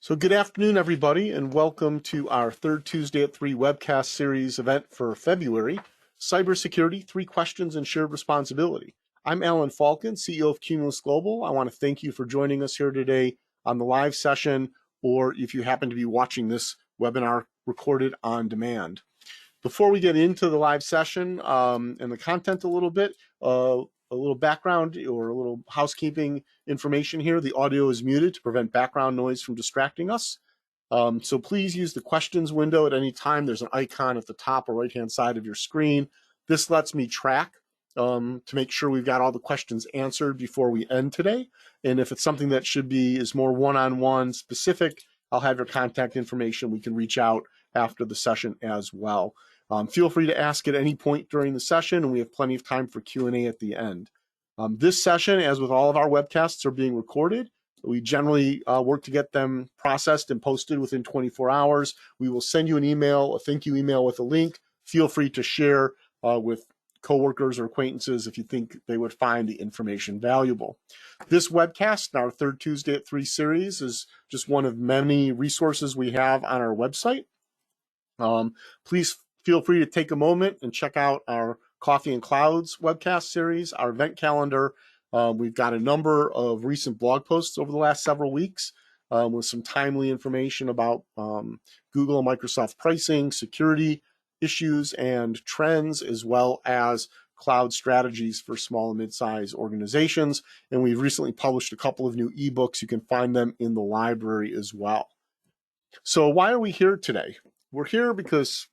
So good afternoon, everybody, and welcome to our third Tuesday at 3 webcast series event for February, Cybersecurity, 3 Questions and Shared Responsibility. I'm Alan Falcon, CEO of Cumulus Global. I want to thank you for joining us here today on the live session, or if you happen to be watching this webinar recorded on demand. Before we get into the live session and the content a little bit, a little background or a little housekeeping information here. The audio is muted to prevent background noise from distracting us. So please use the questions window at any time. There's an icon at the top or right-hand side of your screen. This lets me track to make sure we've got all the questions answered before we end today. And if it's something that is more one-on-one specific, I'll have your contact information. We can reach out after the session as well. Feel free to ask at any point during the session, and we have plenty of time for Q&A at the end. This session, as with all of our webcasts, are being recorded. We generally work to get them processed and posted within 24 hours. We will send you an email, a thank you email with a link. Feel free to share with coworkers or acquaintances if you think they would find the information valuable. This webcast, our third Tuesday at 3 series, is just one of many resources we have on our website. Please feel free to take a moment and check out our Coffee and Clouds webcast series, our event calendar. We've got a number of recent blog posts over the last several weeks with some timely information about Google and Microsoft pricing, security issues and trends, as well as cloud strategies for small and mid-sized organizations. And we've recently published a couple of new ebooks. You can find them in the library as well. So why are we here today? We're here because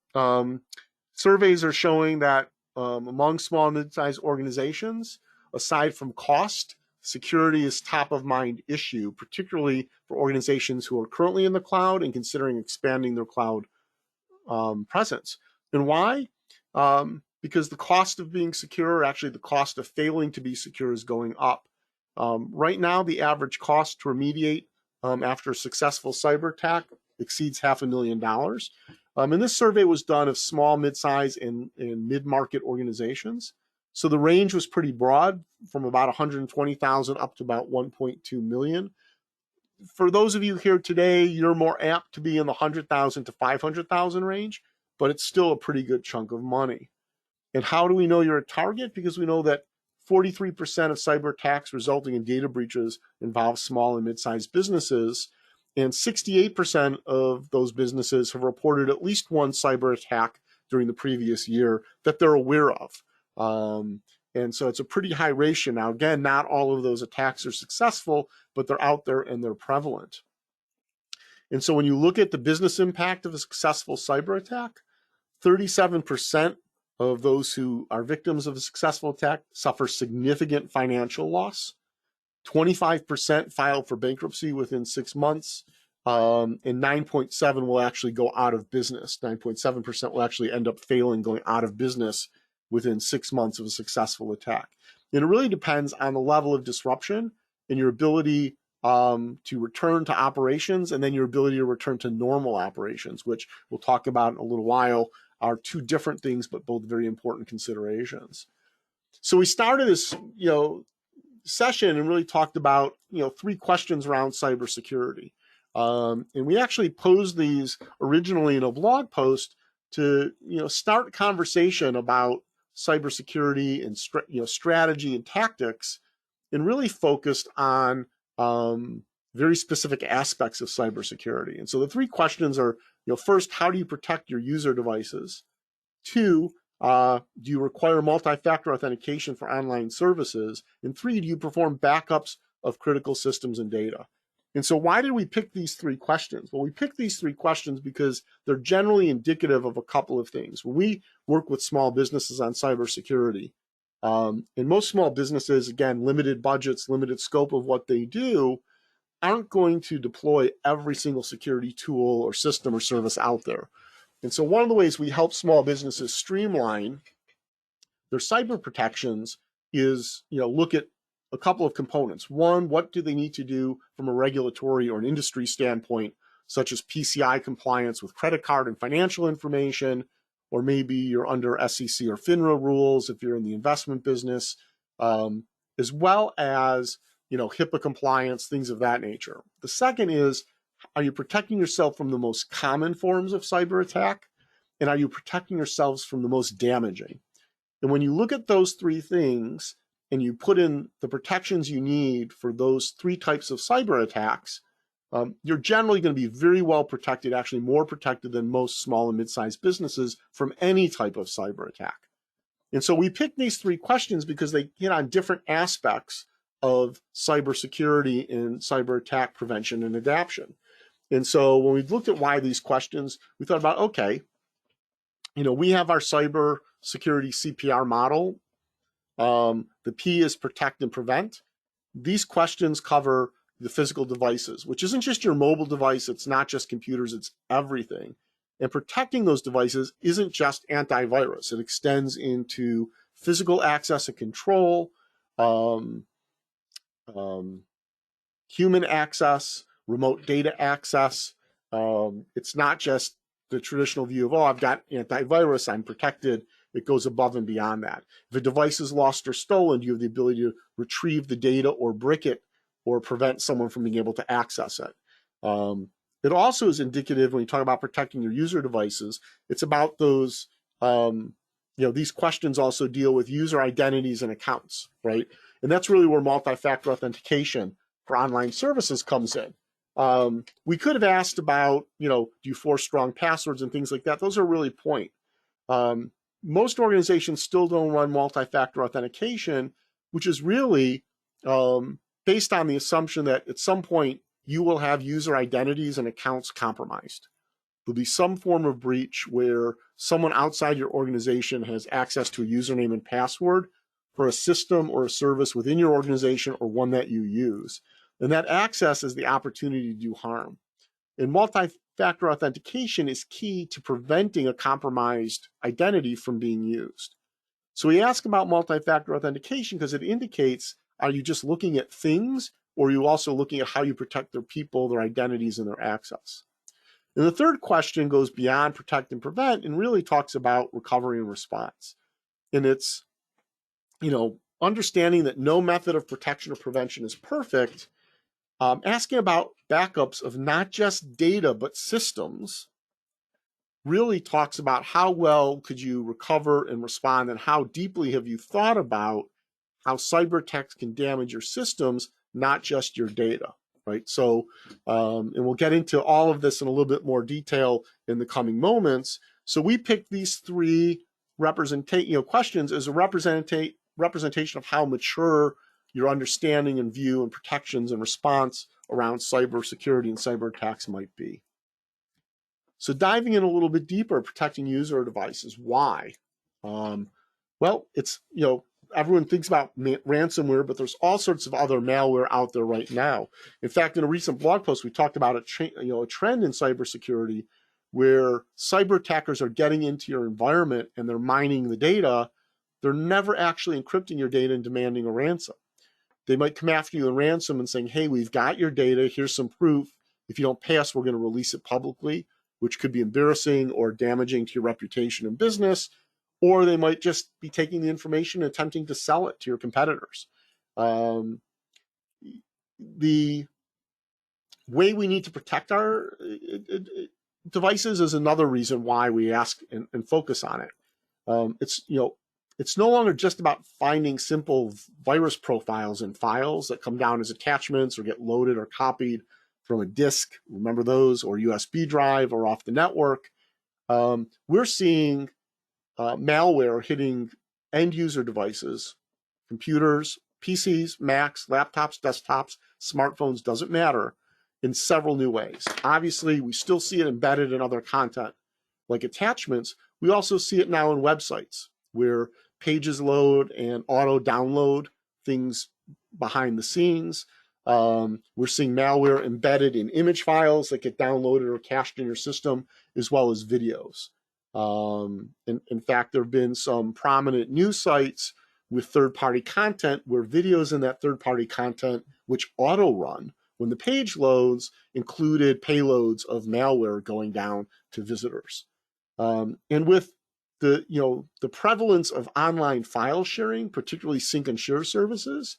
surveys are showing that among small and mid-sized organizations, aside from cost, security is top of mind issue, particularly for organizations who are currently in the cloud and considering expanding their cloud presence. And why? Because the cost of being secure, or actually the cost of failing to be secure, is going up. Right now, the average cost to remediate after a successful cyber attack exceeds $500,000. And this survey was done of small, mid-size, and mid-market organizations. So the range was pretty broad, from about 120,000 up to about 1.2 million. For those of you here today, you're more apt to be in the 100,000 to 500,000 range, but it's still a pretty good chunk of money. And how do we know you're a target? Because we know that 43% of cyber attacks resulting in data breaches involve small and mid-sized businesses, and 68% of those businesses have reported at least one cyber attack during the previous year that they're aware of. And so it's a pretty high ratio. Now, again, not all of those attacks are successful, but they're out there and they're prevalent. And so when you look at the business impact of a successful cyber attack, 37% of those who are victims of a successful attack suffer significant financial loss. 25% filed for bankruptcy within 6 months, and 9.7% will actually go out of business. 9.7% will actually end up failing, going out of business within 6 months of a successful attack. And it really depends on the level of disruption and your ability to return to operations, and then your ability to return to normal operations, which we'll talk about in a little while, are two different things, but both very important considerations. So we started this, session and really talked about 3 questions around cybersecurity, and we actually posed these originally in a blog post to start conversation about cybersecurity and strategy and tactics, and really focused on very specific aspects of cybersecurity. And so the 3 questions are: first, how do you protect your user devices? 2, do you require multi-factor authentication for online services? And 3, do you perform backups of critical systems and data? And so why did we pick these 3 questions? Well, we picked these 3 questions because they're generally indicative of a couple of things. When we work with small businesses on cybersecurity, and most small businesses, again, limited budgets, limited scope of what they do, aren't going to deploy every single security tool or system or service out there. And so one of the ways we help small businesses streamline their cyber protections is, look at a couple of components. One, what do they need to do from a regulatory or an industry standpoint, such as PCI compliance with credit card and financial information, or maybe you're under SEC or FINRA rules if you're in the investment business, as well as HIPAA compliance, things of that nature. The second is, Are you protecting yourself from the most common forms of cyber attack? And are you protecting yourselves from the most damaging? And when you look at those three things and you put in the protections you need for those three types of cyber attacks, you're generally going to be very well protected, actually more protected than most small and mid-sized businesses from any type of cyber attack. And so we picked these three questions because they hit on different aspects of cybersecurity and cyber attack prevention and adaptation. And so when we looked at why these questions, we thought about, okay, we have our cyber security CPR model. The P is protect and prevent. These questions cover the physical devices, which isn't just your mobile device. It's not just computers, it's everything. And protecting those devices isn't just antivirus. It extends into physical access and control, human access, remote data access. It's not just the traditional view of, oh, I've got antivirus, I'm protected. It goes above and beyond that. If a device is lost or stolen, you have the ability to retrieve the data or brick it or prevent someone from being able to access it. It also is indicative when you talk about protecting your user devices. It's about those, these questions also deal with user identities and accounts, right? And that's really where multi-factor authentication for online services comes in. We could have asked about, do you force strong passwords and things like that? Those are really point. Most organizations still don't run multi-factor authentication, which is really based on the assumption that at some point you will have user identities and accounts compromised. There'll be some form of breach where someone outside your organization has access to a username and password for a system or a service within your organization or one that you use. And that access is the opportunity to do harm. And multi-factor authentication is key to preventing a compromised identity from being used. So we ask about multi-factor authentication because it indicates, are you just looking at things, or are you also looking at how you protect their people, their identities, and their access? And the third question goes beyond protect and prevent and really talks about recovery and response. And it's, understanding that no method of protection or prevention is perfect, asking about backups of not just data, but systems, really talks about how well could you recover and respond, and how deeply have you thought about how cyber attacks can damage your systems, not just your data, right? So, and we'll get into all of this in a little bit more detail in the coming moments. So we picked these three questions as a representation of how mature your understanding and view and protections and response around cybersecurity and cyber attacks might be. So diving in a little bit deeper, protecting user devices, why? Well, it's, everyone thinks about ransomware, but there's all sorts of other malware out there right now. In fact, in a recent blog post, we talked about a trend in cybersecurity where cyber attackers are getting into your environment and they're mining the data. They're never actually encrypting your data and demanding a ransom. They might come after you in ransom and saying, hey, we've got your data, here's some proof. If you don't pay us, we're going to release it publicly, which could be embarrassing or damaging to your reputation in business. Or they might just be taking the information and attempting to sell it to your competitors. The way we need to protect our devices is another reason why we ask and focus on it. It's no longer just about finding simple virus profiles in files that come down as attachments or get loaded or copied from a disk, remember those, or USB drive or off the network. We're seeing malware hitting end user devices, computers, PCs, Macs, laptops, desktops, smartphones, doesn't matter, in several new ways. Obviously, we still see it embedded in other content like attachments. We also see it now in websites where pages load and auto download things behind the scenes. We're seeing malware embedded in image files that get downloaded or cached in your system, as well as videos. In fact, there have been some prominent news sites with third-party content where videos in that third-party content, which auto-run when the page loads, included payloads of malware going down to visitors. And with the prevalence of online file sharing, particularly sync and share services,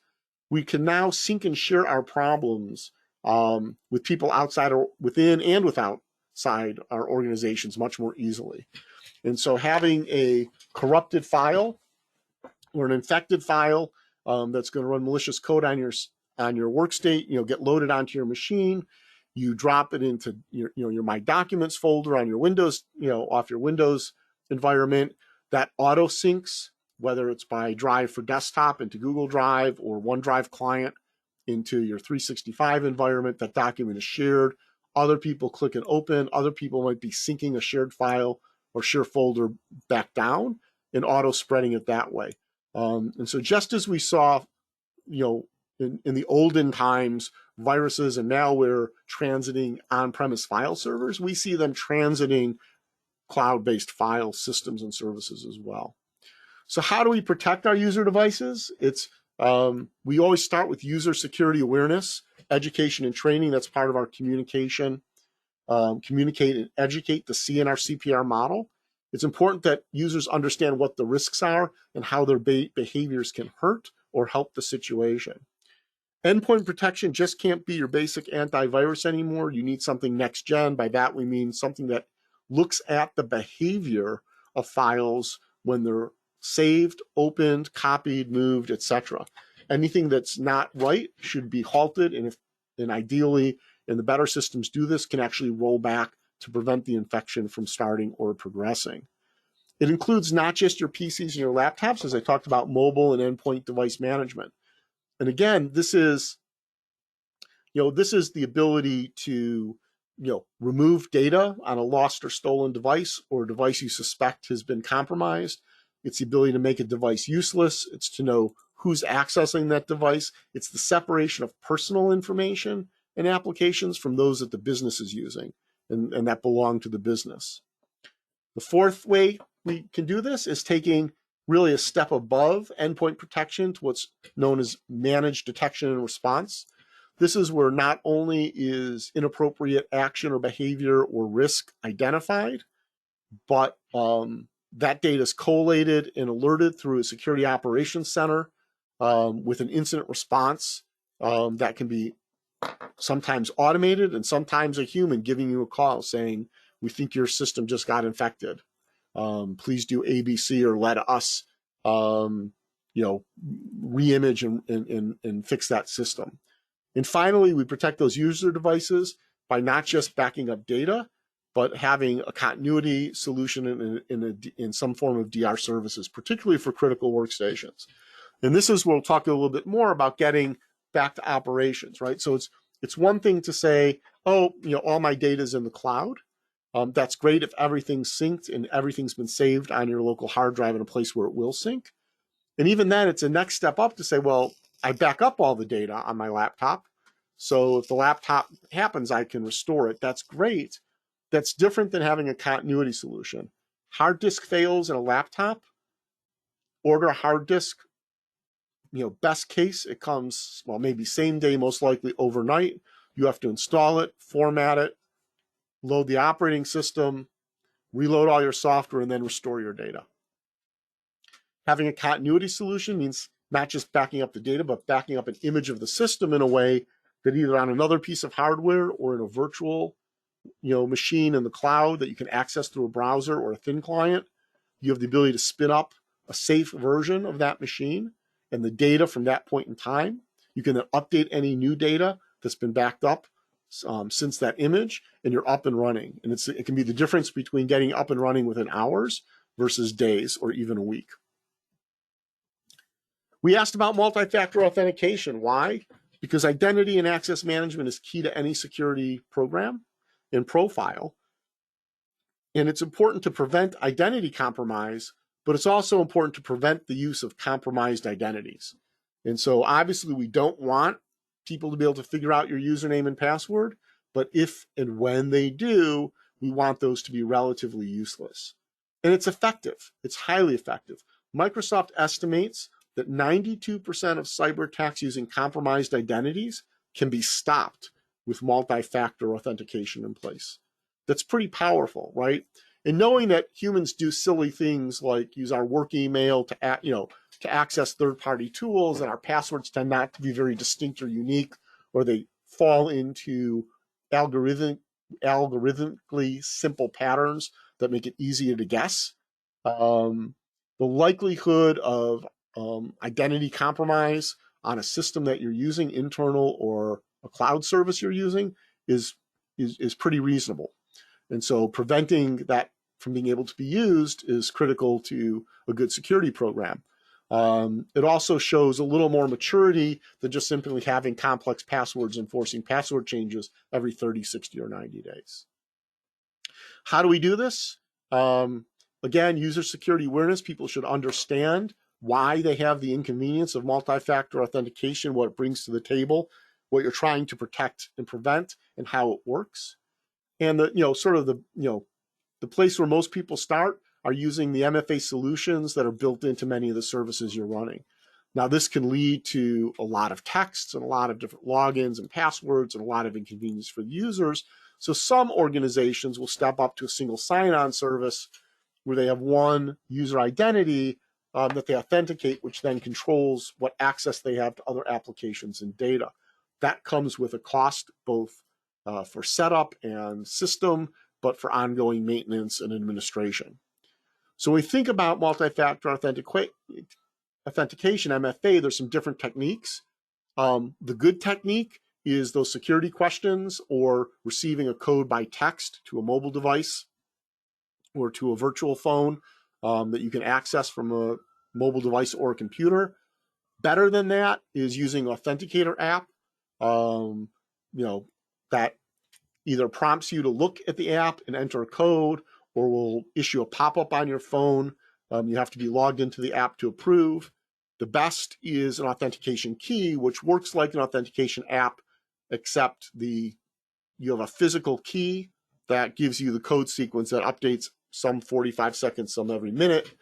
we can now sync and share our problems with people outside or within and without outside our organizations much more easily. And so having a corrupted file or an infected file that's going to run malicious code on your workstate, get loaded onto your machine, you drop it into your My Documents folder on your Windows, off your Windows environment. That auto syncs, whether it's by Drive for desktop into Google Drive or OneDrive client into your 365 environment. That document is shared. Other people click and open. Other people might be syncing a shared file or share folder back down and auto spreading it that way. And so just as we saw, in the olden times, viruses and malware transiting on-premise file servers, we see them transiting cloud-based file systems and services as well. So how do we protect our user devices? We always start with user security awareness, education and training. That's part of our communication. Communicate and educate the C in our CPR model. It's important that users understand what the risks are and how their behaviors can hurt or help the situation. Endpoint protection just can't be your basic antivirus anymore. You need something next gen. By that, we mean something that looks at the behavior of files when they're saved, opened, copied, moved, etc. Anything that's not right should be halted, and ideally, and the better systems do this, can actually roll back to prevent the infection from starting or progressing. It includes not just your PCs and your laptops, as I talked about, mobile and endpoint device management. And again, this is the ability to remove data on a lost or stolen device or a device you suspect has been compromised. It's the ability to make a device useless. It's to know who's accessing that device. It's the separation of personal information and applications from those that the business is using and that belong to the business. The fourth way we can do this is taking really a step above endpoint protection to what's known as managed detection and response. This is where not only is inappropriate action or behavior or risk identified, but that data is collated and alerted through a security operations center with an incident response that can be sometimes automated and sometimes a human giving you a call saying, we think your system just got infected. Please do ABC or let us re-image and fix that system. And finally, we protect those user devices by not just backing up data, but having a continuity solution in some form of DR services, particularly for critical workstations. And this is where we'll talk a little bit more about getting back to operations, right? So it's one thing to say, all my data is in the cloud. That's great if everything's synced and everything's been saved on your local hard drive in a place where it will sync. And even then, it's a next step up to say, well, I back up all the data on my laptop. So if the laptop happens, I can restore it. That's great. That's different than having a continuity solution. Hard disk fails in a laptop, order a hard disk. Best case, it comes, maybe same day, most likely overnight. You have to install it, format it, load the operating system, reload all your software, and then restore your data. Having a continuity solution means not just backing up the data, but backing up an image of the system in a way that either on another piece of hardware or in a virtual machine in the cloud that you can access through a browser or a thin client, you have the ability to spin up a safe version of that machine and the data from that point in time. You can then update any new data that's been backed up since that image, and you're up and running. And it can be the difference between getting up and running within hours versus days or even a week. We asked about multi-factor authentication. Why? Because identity and access management is key to any security program and profile. And it's important to prevent identity compromise, but it's also important to prevent the use of compromised identities. And so obviously we don't want people to be able to figure out your username and password, but if and when they do, we want those to be relatively useless. And it's effective. It's highly effective. Microsoft estimates that 92% of cyber attacks using compromised identities can be stopped with multi-factor authentication in place. That's pretty powerful, right? And knowing that humans do silly things like use our work email to access third-party tools, and our passwords tend not to be very distinct or unique, or they fall into algorithmically simple patterns that make it easier to guess. The likelihood of identity compromise on a system that you're using, internal or a cloud service you're using, is pretty reasonable. And so preventing that from being able to be used is critical to a good security program. It also shows a little more maturity than just simply having complex passwords and forcing password changes every 30, 60, or 90 days. How do we do this? Again, user security awareness. People should understand why they have the inconvenience of multi-factor authentication, what it brings to the table, what you're trying to protect and prevent, and how it works. And the place where most people start are using the MFA solutions that are built into many of the services you're running. Now, this can lead to a lot of texts and a lot of different logins and passwords and a lot of inconvenience for the users. So some organizations will step up to a single sign-on service where they have one user identity that they authenticate, which then controls what access they have to other applications and data. That comes with a cost both for setup and system, but for ongoing maintenance and administration. So when we think about multi-factor authentication, MFA, there's some different techniques. The good technique is those security questions or receiving a code by text to a mobile device or to a virtual phone that you can access from a mobile device or a computer. Better than that is using Authenticator app, that either prompts you to look at the app and enter a code, or will issue a pop-up on your phone. You have to be logged into the app to approve. The best is an authentication key, which works like an authentication app, except you have a physical key that gives you the code sequence that updates some 45 seconds, some every minute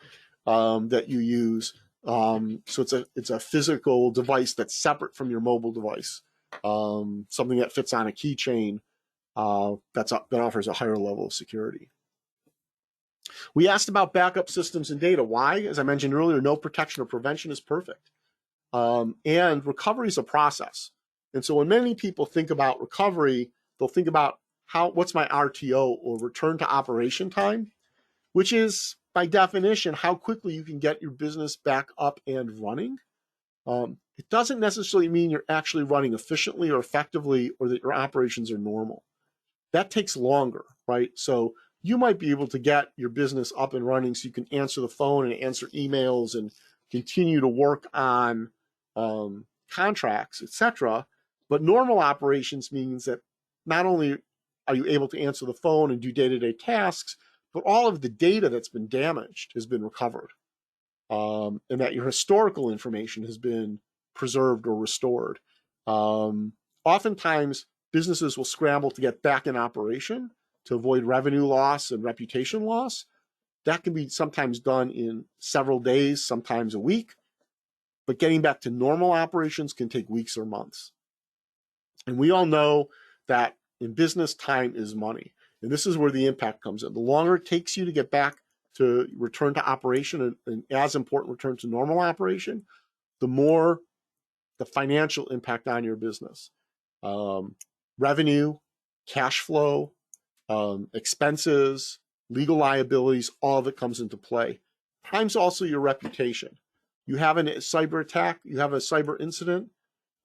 that you use. So it's a physical device that's separate from your mobile device, something that fits on a keychain that offers a higher level of security. We asked about backup systems and data. Why? As I mentioned earlier, no protection or prevention is perfect. And recovery is a process. And so when many people think about recovery, they'll think about what's my RTO, or return to operation time, which is by definition how quickly you can get your business back up and running. It doesn't necessarily mean you're actually running efficiently or effectively, or that your operations are normal. That takes longer, right? So you might be able to get your business up and running so you can answer the phone and answer emails and continue to work on contracts, etc. But normal operations means that not only are you able to answer the phone and do day-to-day tasks, but all of the data that's been damaged has been recovered, and that your historical information has been preserved or restored. Oftentimes, businesses will scramble to get back in operation to avoid revenue loss and reputation loss. That can be sometimes done in several days, sometimes a week. But getting back to normal operations can take weeks or months. And we all know that in business, time is money. And this is where the impact comes in. The longer it takes you to get back to return to operation, and as important, return to normal operation, the more the financial impact on your business. Revenue, cash flow, expenses, legal liabilities, all of it comes into play. Time's also your reputation. You have a cyber attack, you have a cyber incident,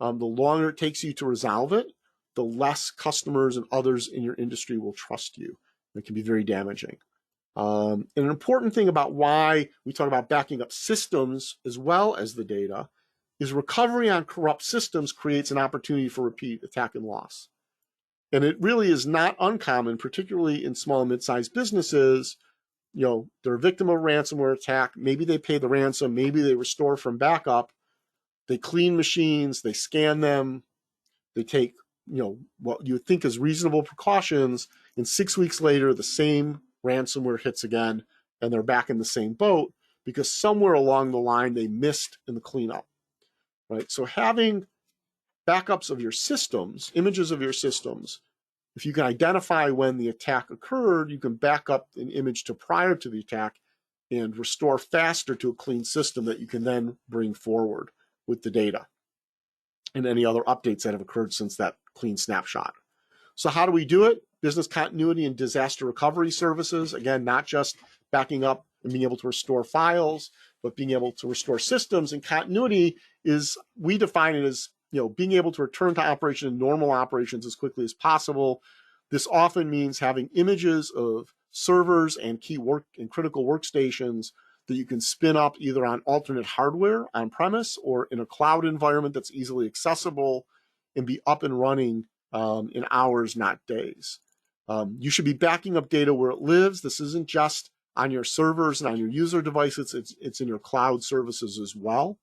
the longer it takes you to resolve it, the less customers and others in your industry will trust you. It can be very damaging. And an important thing about why we talk about backing up systems as well as the data is recovery on corrupt systems creates an opportunity for repeat attack and loss. And it really is not uncommon, particularly in small and mid-sized businesses. They're a victim of a ransomware attack. Maybe they pay the ransom. Maybe they restore from backup. They clean machines. They scan them. They take, what you think is reasonable precautions. And 6 weeks later, the same ransomware hits again, and they're back in the same boat because somewhere along the line they missed in the cleanup, right? So having backups of your systems, images of your systems, if you can identify when the attack occurred, you can back up an image to prior to the attack and restore faster to a clean system that you can then bring forward with the data. and any other updates that have occurred since that clean snapshot. So how do we do it? Business continuity and disaster recovery services. Again, not just backing up and being able to restore files, but being able to restore systems. And continuity is, we define it as, being able to return to operation and normal operations as quickly as possible. This often means having images of servers and key work and critical workstations that you can spin up either on alternate hardware on premise or in a cloud environment that's easily accessible and be up and running in hours, not days. You should be backing up data where it lives. This isn't just on your servers and on your user devices, it's in your cloud services as well.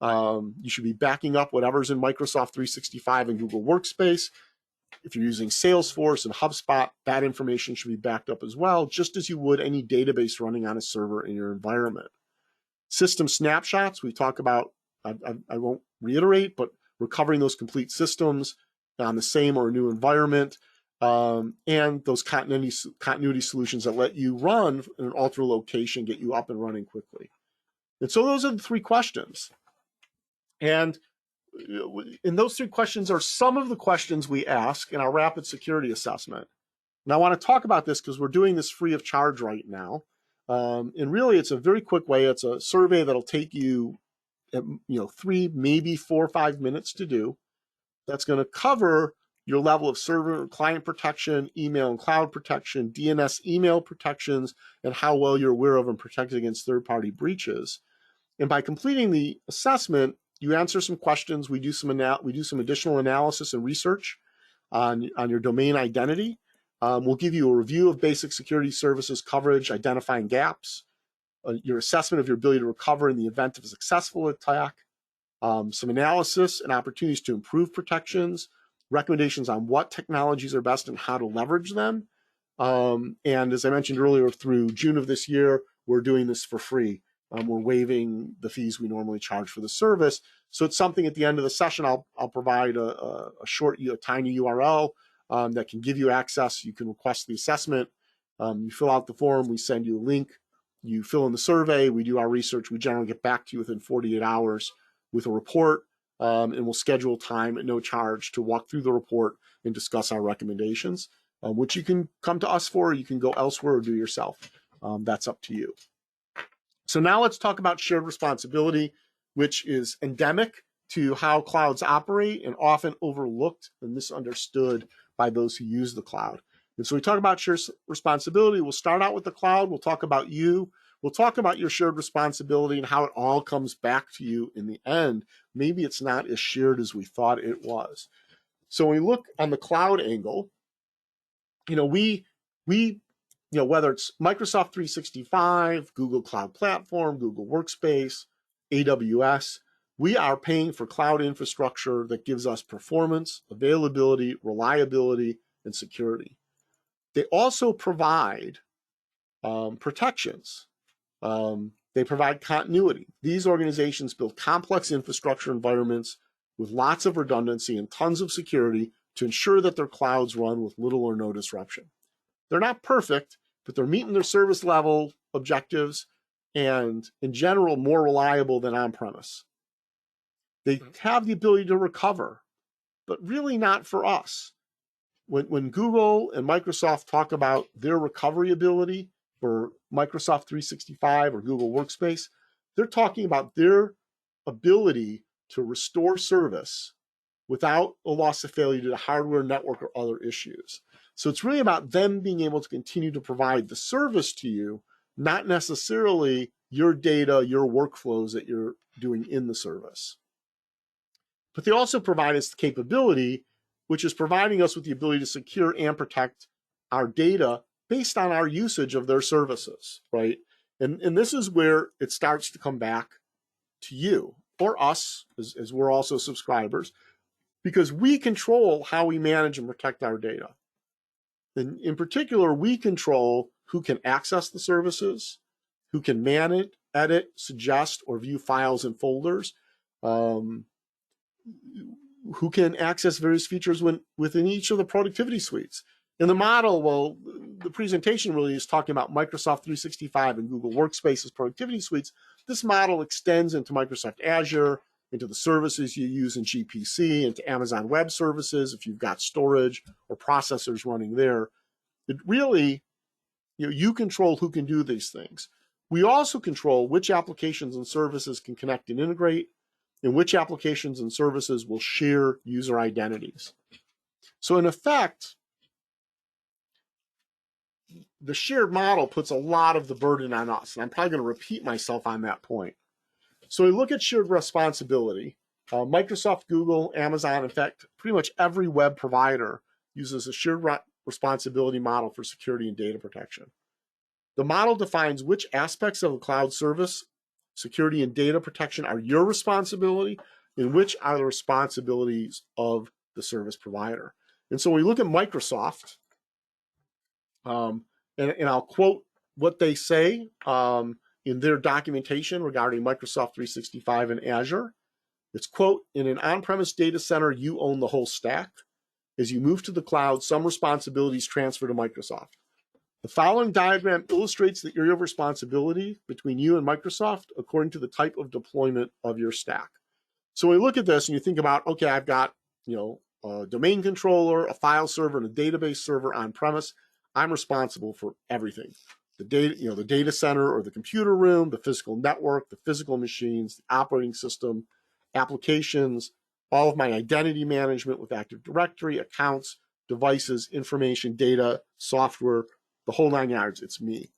You should be backing up whatever's in Microsoft 365 and Google Workspace. If you're using Salesforce and HubSpot, that information should be backed up as well, just as you would any database running on a server in your environment. System snapshots, we talk about, I won't reiterate, but recovering those complete systems on the same or a new environment, and those continuity solutions that let you run in an alternate location, get you up and running quickly. And so those are the three questions. And those three questions are some of the questions we ask in our rapid security assessment. And I want to talk about this because we're doing this free of charge right now. And really, it's a very quick way. It's a survey that'll take you, 3, maybe 4 or 5 minutes to do. That's going to cover your level of server and client protection, email and cloud protection, DNS email protections, and how well you're aware of and protected against third-party breaches. And by completing the assessment, you answer some questions. We do some additional analysis and research on your domain identity. We'll give you a review of basic security services coverage, identifying gaps, your assessment of your ability to recover in the event of a successful attack, some analysis and opportunities to improve protections, recommendations on what technologies are best and how to leverage them. And as I mentioned earlier, through June of this year, we're doing this for free. We're waiving the fees we normally charge for the service. So it's something at the end of the session, I'll provide a short, tiny URL that can give you access. You can request the assessment. You fill out the form, we send you a link. You fill in the survey, we do our research. We generally get back to you within 48 hours with a report, and we'll schedule time at no charge to walk through the report and discuss our recommendations, which you can come to us for, or you can go elsewhere or do yourself. That's up to you. So now let's talk about shared responsibility, which is endemic to how clouds operate and often overlooked and misunderstood by those who use the cloud. And so we talk about shared responsibility. We'll start out with the cloud. We'll talk about you. We'll talk about your shared responsibility and how it all comes back to you in the end. Maybe it's not as shared as we thought it was. So when we look on the cloud angle, whether it's Microsoft 365, Google Cloud Platform, Google Workspace, AWS, we are paying for cloud infrastructure that gives us performance, availability, reliability, and security. They also provide protections. They provide continuity. These organizations build complex infrastructure environments with lots of redundancy and tons of security to ensure that their clouds run with little or no disruption. They're not perfect, but they're meeting their service level objectives and, in general, more reliable than on-premise. They have the ability to recover, but really not for us. When Google and Microsoft talk about their recovery ability for Microsoft 365 or Google Workspace, they're talking about their ability to restore service without a loss of failure due to hardware, network, or other issues. So it's really about them being able to continue to provide the service to you, not necessarily your data, your workflows that you're doing in the service. But they also provide us the capability, which is providing us with the ability to secure and protect our data based on our usage of their services, right? And this is where it starts to come back to you or us, as we're also subscribers, because we control how we manage and protect our data. And in particular, we control who can access the services, who can manage, edit, suggest, or view files and folders, who can access various features within each of the productivity suites. In the model, well, the presentation really is talking about Microsoft 365 and Google Workspace's productivity suites. This model extends into Microsoft Azure, into the services you use in GPC, into Amazon Web Services, if you've got storage or processors running there. It really, you control who can do these things. We also control which applications and services can connect and integrate, and which applications and services will share user identities. So in effect, the shared model puts a lot of the burden on us, and I'm probably going to repeat myself on that point. So we look at shared responsibility. Microsoft, Google, Amazon, in fact, pretty much every web provider uses a shared responsibility model for security and data protection. The model defines which aspects of the cloud service, security and data protection are your responsibility, and which are the responsibilities of the service provider. And so when we look at Microsoft, and I'll quote what they say in their documentation regarding Microsoft 365 and Azure. It's, quote, in an on-premise data center, you own the whole stack. As you move to the cloud, some responsibilities transfer to Microsoft. The following diagram illustrates the area of responsibility between you and Microsoft according to the type of deployment of your stack. So when you look at this and you think about, okay, I've got, a domain controller, a file server, and a database server on premise. I'm responsible for everything. The data, the data center or the computer room, the physical network, the physical machines, the operating system, applications, all of my identity management with Active Directory, accounts, devices, information, data, software, the whole 9 yards, it's me.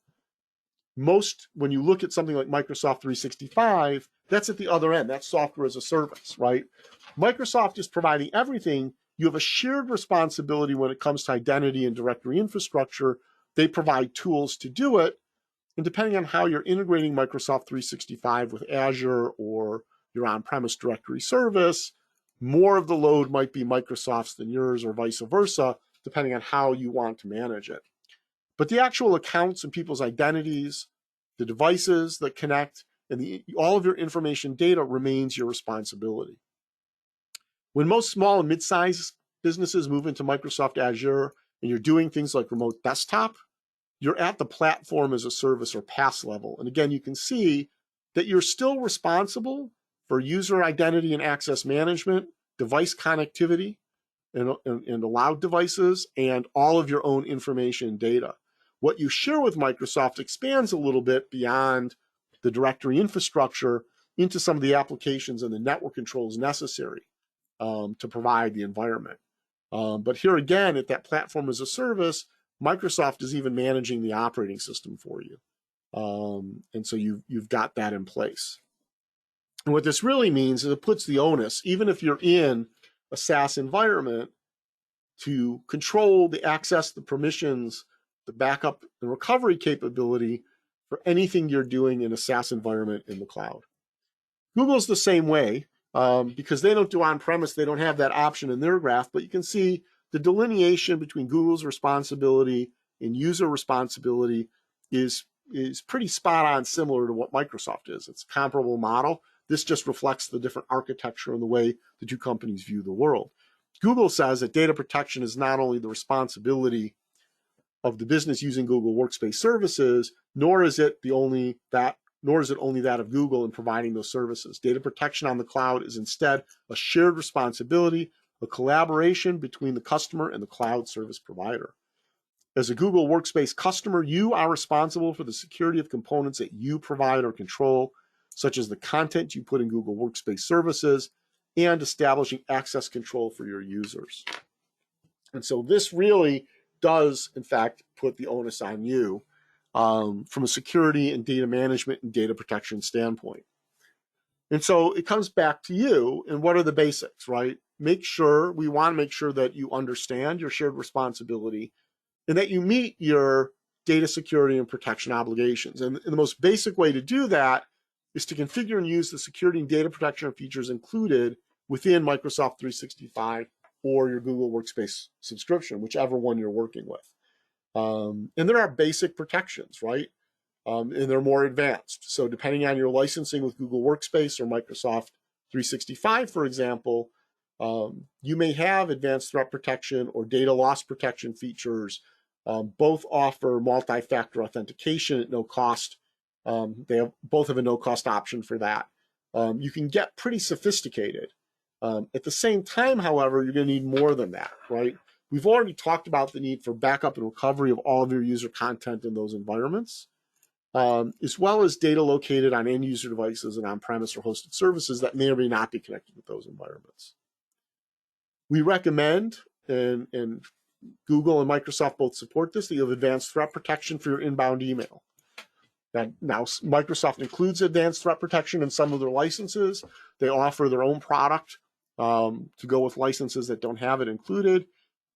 When you look at something like Microsoft 365, that's at the other end. That's software as a service, right? Microsoft is providing everything. You have a shared responsibility when it comes to identity and directory infrastructure. They provide tools to do it. And depending on how you're integrating Microsoft 365 with Azure or your on-premise directory service, more of the load might be Microsoft's than yours or vice versa, depending on how you want to manage it. But the actual accounts and people's identities, the devices that connect, and all of your information data remains your responsibility. When most small and mid-sized businesses move into Microsoft Azure and you're doing things like remote desktop, you're at the platform as a service or PaaS level. And again, you can see that you're still responsible for user identity and access management, device connectivity, and allowed devices, and all of your own information and data. What you share with Microsoft expands a little bit beyond the directory infrastructure into some of the applications and the network controls necessary to provide the environment. But here again, at that platform as a service, Microsoft is even managing the operating system for you. And so you've got that in place. And what this really means is it puts the onus, even if you're in a SaaS environment, to control the access, the permissions, the backup and recovery capability for anything you're doing in a SaaS environment in the cloud. Google's the same way because they don't do on-premise. They don't have that option in their graph, but you can see the delineation between Google's responsibility and user responsibility is pretty spot on, similar to what Microsoft is. It's a comparable model. This just reflects the different architecture and the way the two companies view the world. Google says that data protection is not only the responsibility of the business using Google Workspace services, nor is it only that of Google in providing those services. Data protection on the cloud is instead a shared responsibility, a collaboration between the customer and the cloud service provider. As a Google Workspace customer, you are responsible for the security of components that you provide or control, such as the content you put in Google Workspace services and establishing access control for your users. And so this really does, in fact, put the onus on you from a security and data management and data protection standpoint. And so it comes back to you, and what are the basics, right? We want to make sure that you understand your shared responsibility and that you meet your data security and protection obligations. And the most basic way to do that is to configure and use the security and data protection features included within Microsoft 365 or your Google Workspace subscription, whichever one you're working with. And there are basic protections, right? And they're more advanced. So depending on your licensing with Google Workspace or Microsoft 365, for example, you may have advanced threat protection or data loss protection features. Both offer multi-factor authentication at no cost. Both have a no-cost option for that. You can get pretty sophisticated. At the same time, however, you're going to need more than that, right? We've already talked about the need for backup and recovery of all of your user content in those environments, as well as data located on end user devices and on-premise or hosted services that may or may not be connected with those environments. We recommend, and Google and Microsoft both support this, that you have advanced threat protection for your inbound email. Now, Microsoft includes advanced threat protection in some of their licenses. They offer their own product to go with licenses that don't have it included.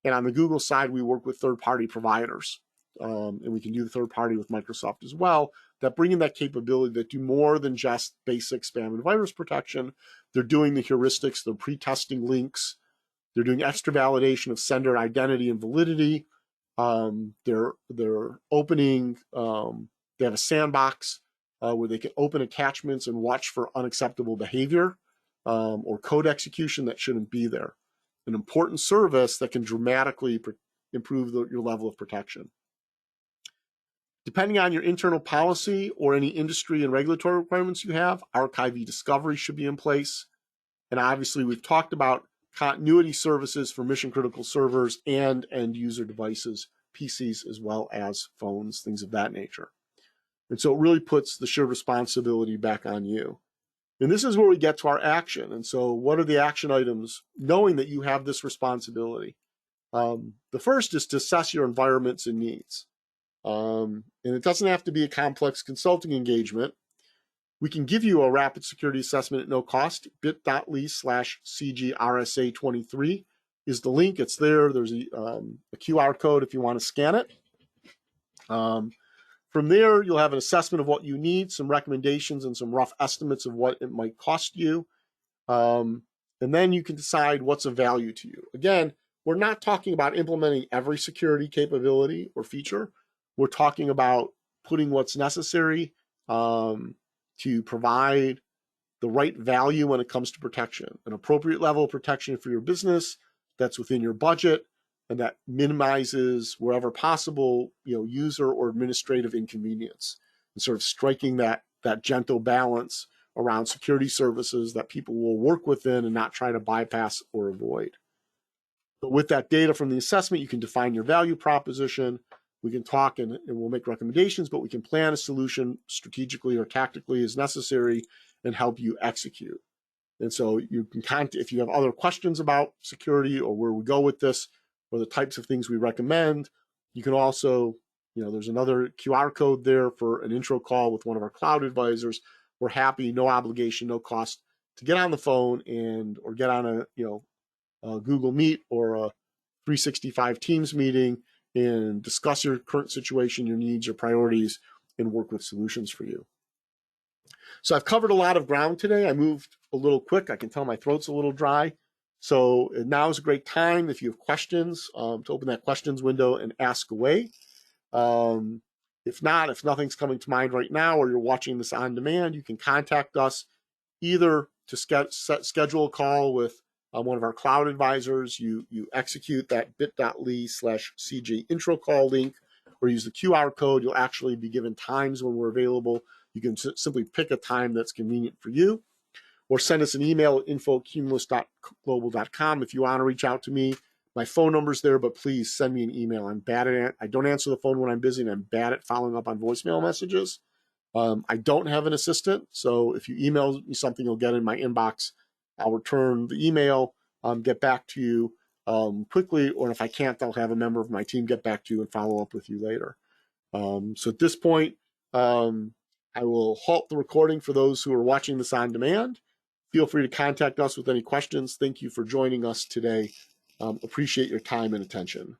And on the Google side, we work with third-party providers. And we can do the third-party with Microsoft as well, that bring in that capability that do more than just basic spam and virus protection. They're doing the heuristics, they're pre-testing links, they're doing extra validation of sender identity and validity. They're opening, they have a sandbox where they can open attachments and watch for unacceptable behavior or code execution that shouldn't be there. An important service that can dramatically improve your level of protection. Depending on your internal policy or any industry and regulatory requirements you have, archive e-discovery should be in place. And obviously, we've talked about continuity services for mission-critical servers and end-user devices, PCs, as well as phones, things of that nature. And so it really puts the shared responsibility back on you. And this is where we get to our action. And so what are the action items, knowing that you have this responsibility? The first is to assess your environments and needs. And it doesn't have to be a complex consulting engagement. We can give you a rapid security assessment at no cost. bit.ly/CGRSA23 is the link. It's there. There's a QR code if you want to scan it. From there, you'll have an assessment of what you need, some recommendations, and some rough estimates of what it might cost you. And then you can decide what's of value to you. Again, we're not talking about implementing every security capability or feature. We're talking about putting what's necessary to provide the right value when it comes to protection, an appropriate level of protection for your business that's within your budget and that minimizes wherever possible, user or administrative inconvenience, and sort of striking that gentle balance around security services that people will work within and not try to bypass or avoid. But with that data from the assessment, you can define your value proposition. We can talk and we'll make recommendations, but we can plan a solution strategically or tactically as necessary and help you execute. And so you can contact, if you have other questions about security or where we go with this or the types of things we recommend, you can also, there's another QR code there for an intro call with one of our cloud advisors. We're happy, no obligation, no cost, to get on the phone or get on a Google Meet or a 365 Teams meeting and discuss your current situation, your needs, your priorities, and work with solutions for you. So I've covered a lot of ground today. I moved a little quick. I can tell my throat's a little dry. So now is a great time, if you have questions, to open that questions window and ask away. If nothing's coming to mind right now, or you're watching this on demand, you can contact us either to schedule a call with one of our cloud advisors. You execute that bit.ly/CG intro call link or use the QR code. You'll actually be given times when we're available. You can simply pick a time that's convenient for you, or send us an email at info@cumulus.global.com if you want to reach out to me. My phone number's there, but please send me an email. I'm bad at it. I don't answer the phone when I'm busy, and I'm bad at following up on voicemail messages. I don't have an assistant, so if you email me something, you'll get in my inbox. I'll return the email, get back to you quickly, or if I can't, I'll have a member of my team get back to you and follow up with you later. So at this point, I will halt the recording for those who are watching this on demand. Feel free to contact us with any questions. Thank you for joining us today. Appreciate your time and attention.